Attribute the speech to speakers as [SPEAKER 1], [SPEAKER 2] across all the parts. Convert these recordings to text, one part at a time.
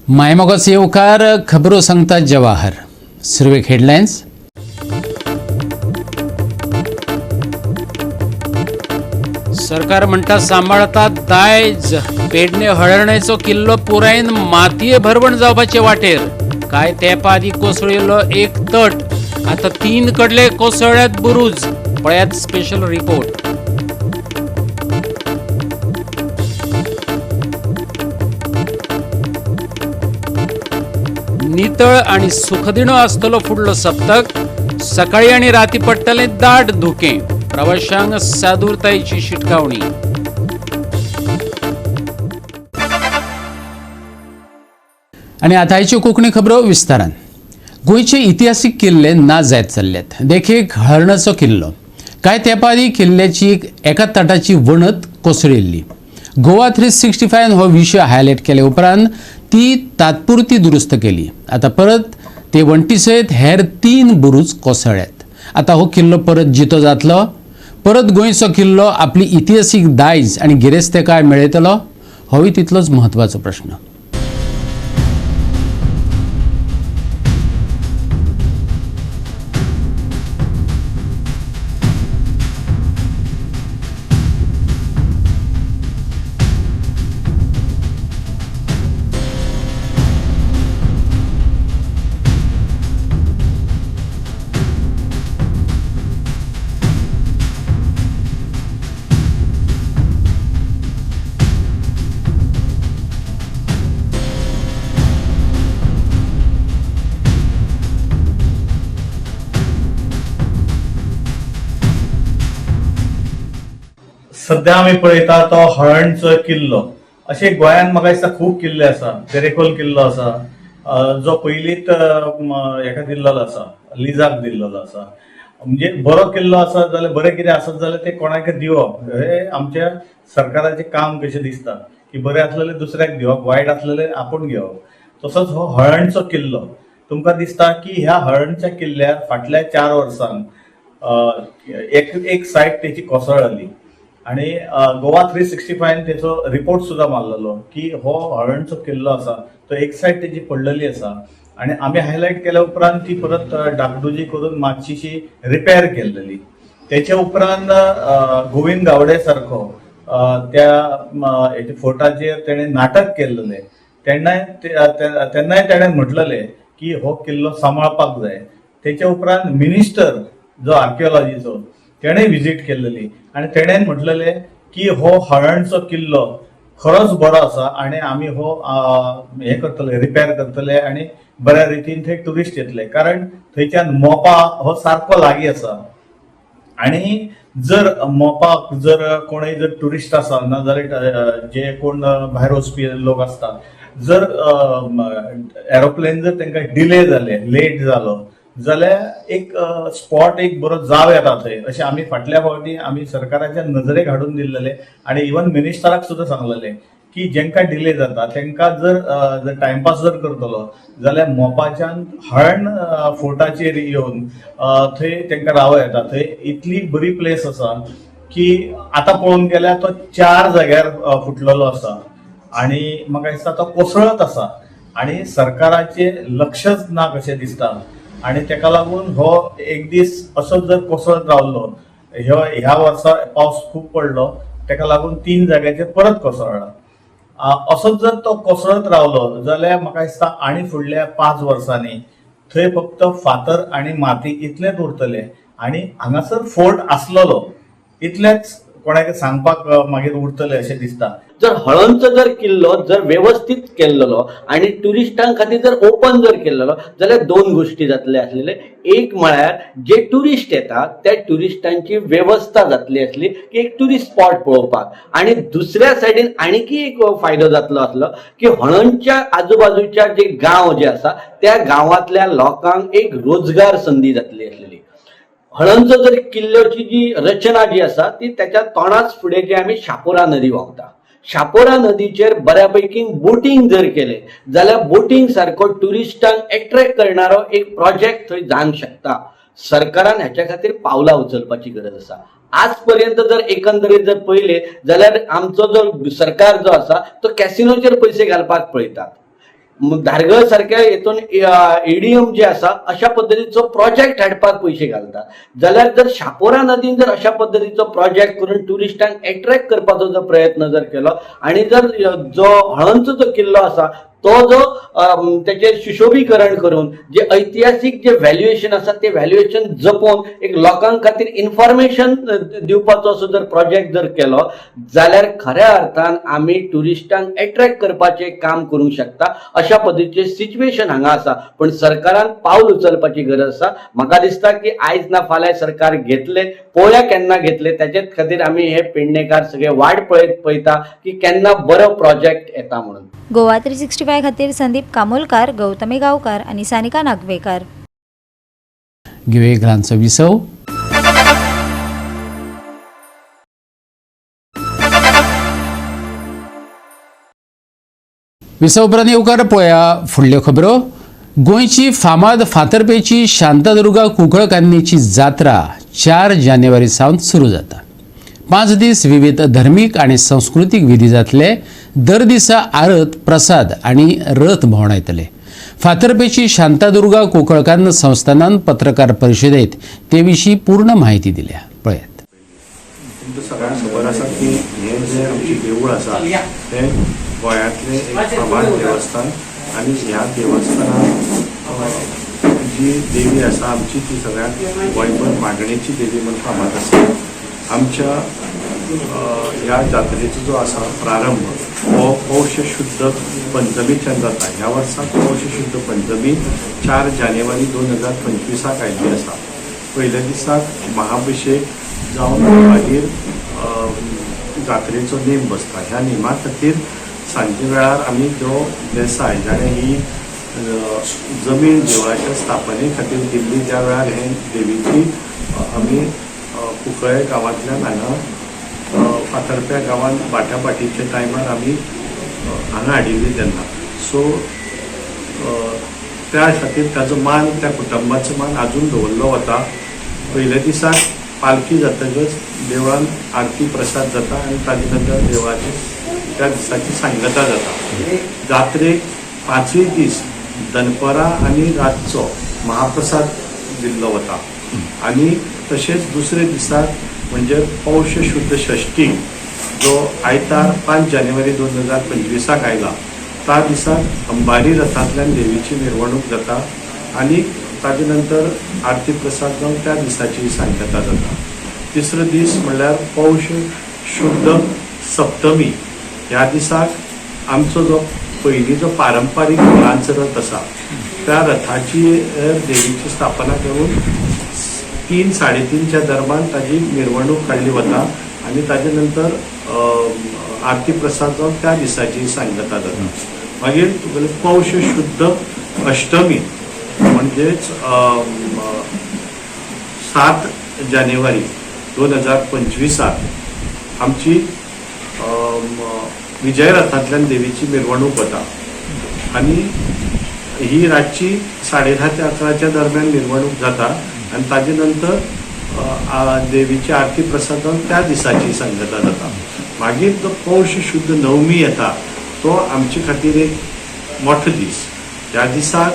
[SPEAKER 1] मायमोगास येवकार खबरो सांगता जवाहर. सुरवेक हेडलायन्स. सरकार म्हणटा सांबाळता दायज. पेडणे हळर्णेचो किल्लो पुरायन मातये भरवण जावपाचे वाटेर. काय तेंपा आदी कोसळिल्लो एक तट. आता 3 कडले कोसळ्यात बुरूज. पळयात स्पेशल रिपोर्ट. नितळ आणि सुखदिणो आसतलो फुडलो सप्तक. सकाळी आणि राती पडटले दाट धुकें. प्रवाशांक सादुरतायेची शिटकावणी. आणि आतांच्यो कोंकणी खबरो विस्तारान. गोंयचे इतिहासीक किल्ले ना जायत चल्ल्यात. देखीक हळर्णाचो किल्लो. कांय तेंपा आदीं किल्ल्याची एका तटाची वणत कोसळिल्ली. गोवा 365 हो विशय हायलायट केले उपरांत ती तात्पुरती दुरुस्त केली. आता परत ते वणटी सयत हेर 3 बुरूज कोसळ्यात. आता हो किल्लो परत जितो जातलो. परत गोंयचो किल्लो आपली इतिहासीक दायज आणि गिरेस्तेकाय मेळयतलो. होय तितलोच म्हत्वाचो प्रश्न.
[SPEAKER 2] सध्या आम्ही पळयता तो हळर्णचो किल्लो. अशे गोंयांत म्हाका दिसता खूब किल्ले आसा. तेरेखोल किल्लो आसा, जो पयलींच हेका दिल्लो आसा, लिजाक दिल्लो आसा. म्हणजे बरो किल्लो आसा जाल्यार बरें कितें आसत जाल्यार ते कोणाक दिवप. हे आमच्या सरकाराचें काम कशें दिसता की बरें आसलेले दुसऱ्याक दिवप, वायट आसलेले आपूण घेवप. तसोच हो हळर्णचो किल्लो. तुमकां दिसता की ह्या हळर्णच्या किल्ल्यार फाटल्या 4 वर्सांक एक सायड तेची कोसळ्ळी. आणि गोवा 365 तेचो रिपोर्ट सुद्धा मारलेलो की हो हळर्णचो किल्लो आसा तो एक सायड तेजी पडलेली आसा. आणि आम्ही हायलायट केल्या उपरांत ती परत डागडुजी करून मातशीशी रिपेअर केलेली. त्याच्या उपरांत गोविंद गावडे सारखो त्या फोर्टाचेर तेणें नाटक केल्लेले. तेन्नाय तेणें म्हटलेले की हो किल्लो सांबाळपाक जाय. त्याच्या उपरांत मिनिस्टर जो आर्किओलॉजीचो तेणें विजीट केल्ली आणि तेणें म्हटलेले की हो हळर्णचो किल्लो खरोच बरो आसा आणि आमी हो हे करतले, रिपेअर करतले आणि बऱ्या रितीन थंय टुरिस्ट येतले. कारण थंयच्यान मोपा हो सारको लागीं आसा. आणि जर मोपाक जर कोणय जर टुरिस्ट आसा ना जाल्यार जे कोण भायर वचपी लोक आसता, जर एरोप्लेन जर तांकां डिले जाले, लेट जालो जाल्यार एक स्पॉट एक बरो जाव येता थंय. अशें आमी फाटल्या फावटी आमी सरकाराच्या नजरेक हाडून दिल्लेले आणि इवन मिनिस्टराक सुद्धा सांगलेले की जेंकां डिले जाता तांकां जर टायमपास जर करतलो जाल्यार मोपाच्यान हळर्ण फोर्टाचेर येवन थंय तांकां रावं येता. थंय इतली बरी प्लेस आसा की आतां पळोवंक गेल्यार तो 4 जाग्यार फुटलेलो आसा आणि म्हाका दिसता तो कोसळत आसा आणि सरकाराचे लक्षच ना कशें दिसता. आणि ताका लागून हो एक दीस असोच जर कोसळत रावलो, ह्या वर्सा पावस खूप पडलो ताका लागून 3 जाग्याचेर परत कोसळ्ळा. असोच जर तो कोसळत रावलो जाल्यार म्हाका दिसता आनी फुडल्या 5 वर्सांनी थंय फक्त फातर आणि माती इतलेच उरतले आणि हांगासर फोर्ट आसलेलो इतलेच कोणाक सांगपाक मागीर उरतले अशें दिसता.
[SPEAKER 3] जर हळर्णचो जर किल्लो जर व्यवस्थित केल्लो आणि टुरिस्टां खातीर जर ओपन जर केल्लो जाल्यार 2 गोष्टी जातले आसलेले. एक म्हळ्यार जे टुरिस्ट येतात त्या टुरिस्टांची व्यवस्था जातली आसली की एक टुरिस्ट स्पॉट पळोवपाक. आणि दुसऱ्या सायडीन आणखी एक फायदो जातलो आसलो की हळर्णच्या आजूबाजूच्या जे गांव जे आसा त्या गांवांतल्या लोकांक एक रोजगार संधी जातली आसलेली. हळर्णचो जर किल्ल्याची जी रचना जी आसा ती त्याच्या तोंडाच फुडें जे आमी शापोरा नदी व्हांवता, शापोरा नदीचेर बऱ्यापैकी बोटिंग जर केले जाल्यार बोटिंग सारको टुरिस्टांक अट्रॅक्ट करणारो एक प्रोजेक्ट थंय जावंक शकता. सरकारान ह्याच्या खातीर पावलां उचलपाची गरज आसा. आजपर्यंत जर एकंदरीत जर पळयले जाल्यार आमचो जो सरकार जो आसा तो कॅसिनोचेर पैसे घालपाक पळयतात. धारगळ सारख्या हेतून एडीएम जे आसा अशा पद्दतीचो प्रोजेक्ट हाडपाक पयशे घालता, जाल्यार जर शापोरा नदीन जर अशा पद्दतीचो प्रोजेक्ट करून टुरिस्टांक अट्रॅक्ट करपाचो जर प्रयत्न जर केलो आणि जर जो हळदचो जो किल्लो आसा तो जो त्याचे सुशोभीकरण करून जे ऐतिहासिक जे व्हॅल्युएशन आसा ते व्हॅल्युएशन जपून एक लोकांक खातीर इन्फॉर्मेशन दिवपाचो असो जर प्रोजेक्ट जर केलो जाल्यार खऱ्या अर्थान आमी टुरिस्टांक अट्रॅक्ट करपाचे काम करूंक शकता. अशा पद्दतीचे सिच्युएशन हांगा आसा, पण सरकारान पावल उचलपाची गरज आसा. म्हाका दिसता की आयज ना फाल्यां सरकार घेतले, पळोवया केन्ना घेतले. त्याच्याच खातीर आमी हे पेडणेकार सगळे वाट पळयता की केन्ना बरो प्रोजेक्ट येता म्हणून.
[SPEAKER 4] गोवा 365 खातीर संदीप कामोलकार, गौतमी गांवकार आणि सानिका नागवेकर.
[SPEAKER 1] घेऊया एक ल्हानसो विसव. विसव उपरांत येवकार पळोवया फुडल्यो खबरो. गोंयची फामाद फातर्पेची शांतादुर्गा कुंकळकान्नीची जात्रा 4 जानेवारी सावन सुरू जाता. 5 दीस विविध धर्मीक आणि सांस्कृतीक विधी जातले. दर दिसा आरत, प्रसाद आणि रथ भोंवडायतले. फातर्पेची शांतादुर्गा कुंकळकान्न संस्थानान पत्रकार परिशदेत ते विशीं पूर्ण माहिती दिल्या. पळयात.
[SPEAKER 5] तुमकां सगळ्यांक खबर आसा की हे जे आमचे देवूळ आसा ते गोंयांतले एक फामाद देवस्थान आणि ह्या देवस्थानात जी देवी आसा आमची ती सगळ्यात गोंयभर मागणेची देवी म्हणून फामाद आसा. आमच्या ह्या जात्रेचो जो आसा प्रारंभ हो पौष शुद्ध पंचमीच्यान जाता. ह्या वर्साक पौष शुद्ध पंचमी 4 जानेवारी 2025 आयिल्ली आसा. पयल्या दिसाक महाअभिषेक जावन मागीर जात्रेचो नेम बसता. ह्या नेमा खातीर सांजे वेळार आमी जो देसाय जाणें ही जमीन देवळाच्या स्थापने खातीर दिल्ली त्या वेळार हे देवीची आमी कुंकळे गांवांतल्यान हांगा फातर्प्या गांवांत बाट्यापाटीच्या टायमार आमी हांगा हाडिल्ली तेन्ना. सो त्या खातीर ताजो मान, त्या कुटुंबाचो मान आजून दवरलो वता. पयल्या दिसाक पालखी जातकच देवळान आरती प्रसाद जाता आणि ताजे नंतर देवळाची त्या दिसाची सांगता जाता. जात्रेक 5 दीस दनपरां आणि रातचो महाप्रसाद दिल्लो वता. आणि तशेंच दुसरे दिसाक म्हणजे पौष शुद्ध षष्टी जो आयतार 5 जानेवारी 2025 आयला त्या दिसाक अंबारी रथांतल्यान देवीची मिरवणूक जाता आणि ताजे नंतर आरती प्रसाद जावन त्या दिसाची सांगता जाता. तिसरो दीस म्हणल्यार पौष शुद्ध सप्तमी. ह्या दिसाक आमचो जो पयलीं जो पारंपारीक ल्हानसो रथ आसा त्या रथाची देवीची स्थापना करून 3-3:30च्या दरम्यान ताजी मिरवणूक काडली वता आणि ताजे नंतर आरती प्रसाद जावन त्या दिसाची सांगता जाता. मागीर तुगेले पौष शुद्ध अष्टमी म्हणजेच 7 जानेवारी 2025 आमची विजय रथांतल्यान देवीची मिरवणूक वता आणि ही रातची 10:30 ते 11च्या दरम्यान मिरवणूक जाता आणि ताजे नंतर देवीची आरती प्रसाद जावन त्या दिसाची सांगता जाता. मागीर जो पौष शुद्ध नवमी येता तो आमचे खातीर एक मोठो दीस. ह्या दिसाक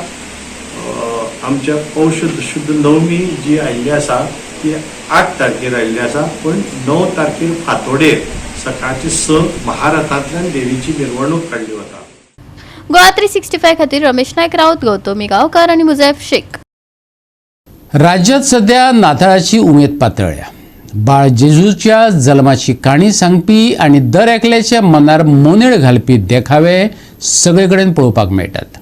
[SPEAKER 5] आमच्या पौष शुद्ध नवमी जी आयिल्ली आसा ती 8 तारखेर आयिल्ली आसा, पण 9 तारखेर फांतोडेर सकाळची 6 महारथांतल्यान देवीची मिरवणूक काडली वता.
[SPEAKER 6] गोवा 365 खातीर रमेश नायक राऊत, गौतमी गांवकार आणि मुजैफ शेख.
[SPEAKER 1] राज्यात सध्या नाताळाची उमेद पातळ्या. बाळ जेजूच्या जल्माची काणी सांगपी आणि दर एकल्याच्या मनार मोनेळ घालपी देखावे सगळे कडेन पळोवपाक मेळटात.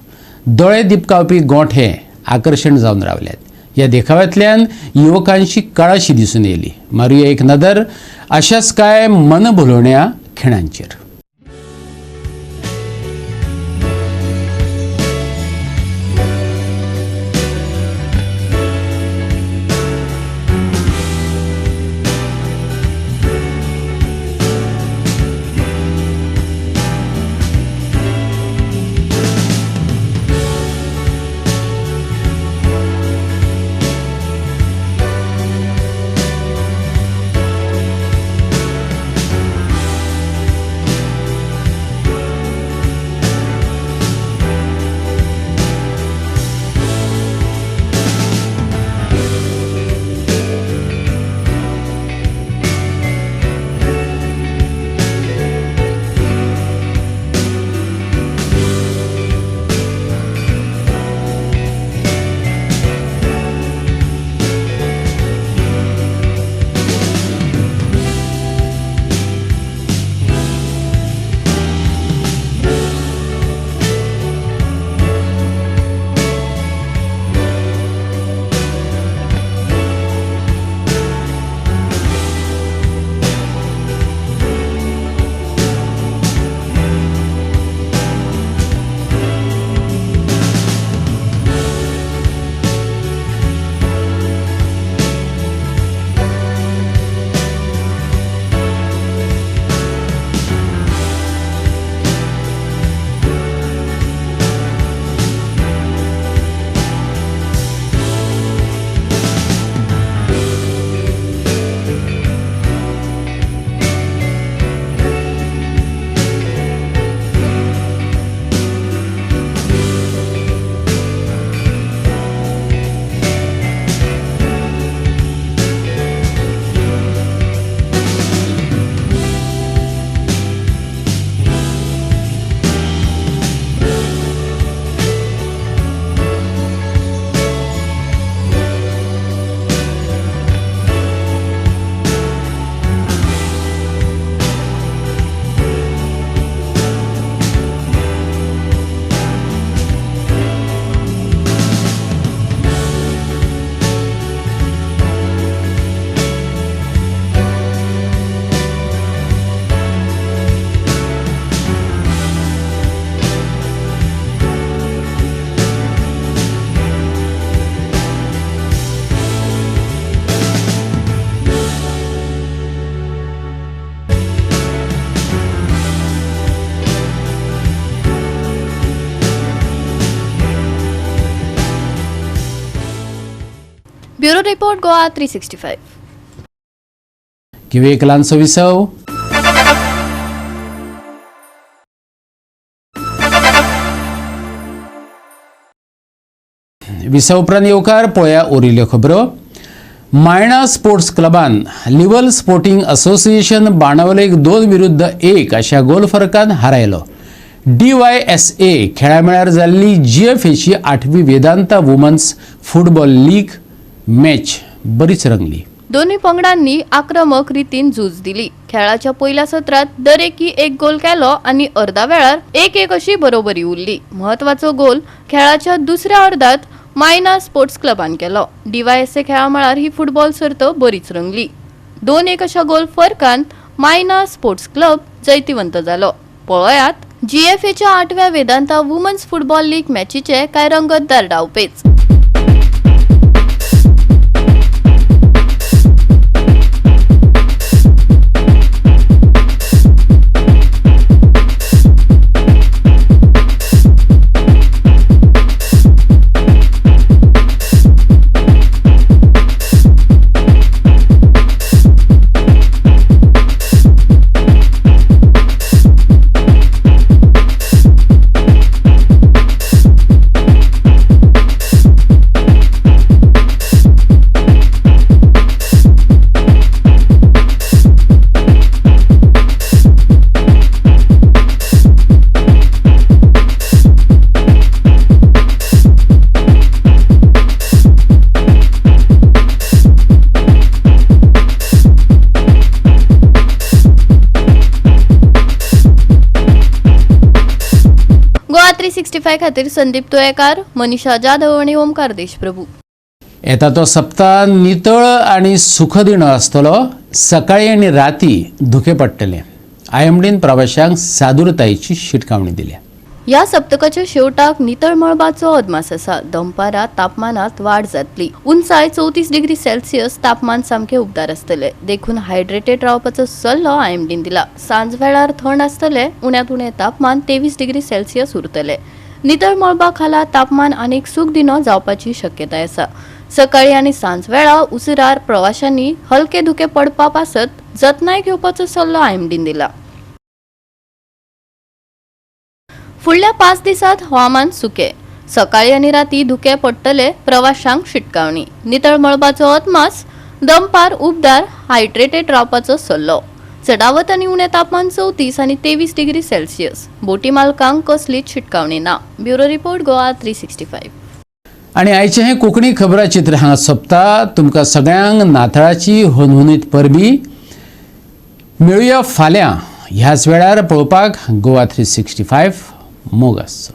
[SPEAKER 1] दोळे दिपकावपी गोठे आकर्शण जावन रावल्यात. ह्या देखाव्यांतल्यान युवकांची कळाशी दिसून येयली. मारूया एक नदर अशाच कांय मन भुलोवण्या खिणांचेर.
[SPEAKER 6] Bureau report Goa 365.
[SPEAKER 1] घेऊया एक ल्हानसो विसव. विसव उपरांत येवकार पळोवया उरिल्ल्यो खबरो. मायणा स्पोर्ट्स क्लबान लिव्हल स्पोर्टिंग असोसिएशन बाणावलेक 2-1 अशा गोल फरकान हारयलो. DYSA खेळामेळ्यार जाल्ली GFAची 8वी Vedanta women's football league match बरीच रंगली.
[SPEAKER 6] दोन्ही पंगडांनी आक्रमक रितीन झूज दिली. खेळाच्या पहिल्या सत्रात दरेकी एक गोल केलो आणि अर्धा वेळार 1-1 अशी बरोबरी उरली. महत्वाचो गोल खेळाच्या दुसऱ्या अर्धात मायना स्पोर्ट्स क्लबान केलो. DYSA खेळामळार ही फुटबॉल सर्त बरीच रंगली. 2-1 अशा गोल फरकान मायना स्पोर्ट्स क्लब जैतिवंत जालो. पळयात GFAच्या 8व्या वेदांता वुमन्स फुटबॉल लीग मॅचीचे कांय रंगतदार डावपेच. गोवा 365 खातीर संदीप तुयेकार, मनीषा जाधव आणि ओमकार देशप्रभू.
[SPEAKER 1] येता तो सप्ताह नितळ आणि सुखदिणो आसतलो. सकाळी आणि राती धुके पडटले. IMDन प्रवाशांक सादुरतायेची शिटकावणी दिल्या.
[SPEAKER 6] या सप्तकाच्या शेवटाक नितळ मळबाचो अदमास आसा. दनपारां तापमानात वाड जातली. उंचाय 34 डिग्री सेल्सियस तापमान सामके उबदार आसतले. देखून हायड्रेटेड रावपाचो सल्लो IMDन दिला. सांज वेळार थंड आसतले. उण्यांत उणें तापमान 23 डिग्री सेल्सियस उरतले. नितळ मळबा खाला तापमान आनीक सूख दिनो जावपाची शक्यताय आसा. सकाळी आणि सांज वेळा उसरार प्रवाशांनी हलके धुके पडपा पासत जतनाय घेवपाचो सल्लो IMDन दिला. फुडल्या 5 दिसात हवामान सुके. सकाळी आणि राती धुके पडटले. प्रवाशांक शिटकावणी. नितळ मळबाचो अदमास. दनपार उबदार हायड्रेटेड रावपाचो सल्लो. चडावत आणि उणें तापमान 34 आणि 23 डिग्री सेल्सियस. बोटी मालकांक कसलीच शिटकावणी ना. Bureau report Goa 365.
[SPEAKER 1] आणि आयचे हे कोंकणी खबराचित्र हांगा सोंपता. तुमकां सगळ्यांक नाताळाची होनहोनीत परबी. मेळुया फाल्यां ह्याच वेळार पळोवपाक गोवा 365 मोग आसचो.